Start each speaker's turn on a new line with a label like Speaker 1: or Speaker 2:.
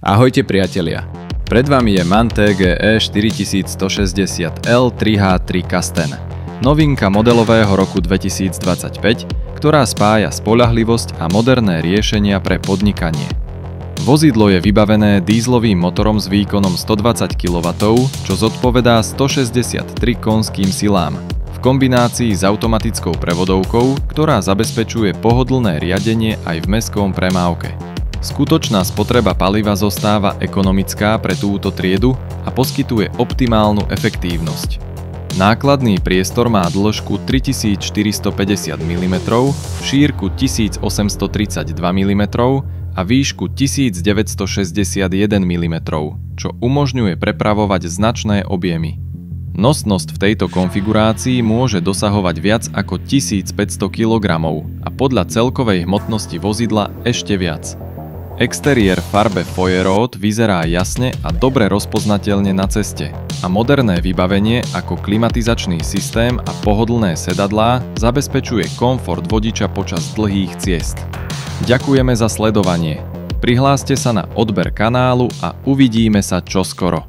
Speaker 1: Ahojte priatelia, pred vami je MAN TGE 4160L 3H3 Kasten. Novinka modelového roku 2025, ktorá spája spoľahlivosť a moderné riešenia pre podnikanie. Vozidlo je vybavené dízlovým motorom s výkonom 120 kW, čo zodpovedá 163 konským silám, v kombinácii s automatickou prevodovkou, ktorá zabezpečuje pohodlné riadenie aj v mestskom premávke. Skutočná spotreba paliva zostáva ekonomická pre túto triedu a poskytuje optimálnu efektívnosť. Nákladný priestor má dĺžku 3450 mm, šírku 1832 mm a výšku 1961 mm, čo umožňuje prepravovať značné objemy. Nosnosť v tejto konfigurácii môže dosahovať viac ako 1500 kg a podľa celkovej hmotnosti vozidla ešte viac. Exteriér v farbe Feuerrot vyzerá jasne a dobre rozpoznateľne na ceste a moderné vybavenie ako klimatizačný systém a pohodlné sedadlá zabezpečuje komfort vodiča počas dlhých ciest. Ďakujeme za sledovanie. Prihláste sa na odber kanálu a uvidíme sa čoskoro.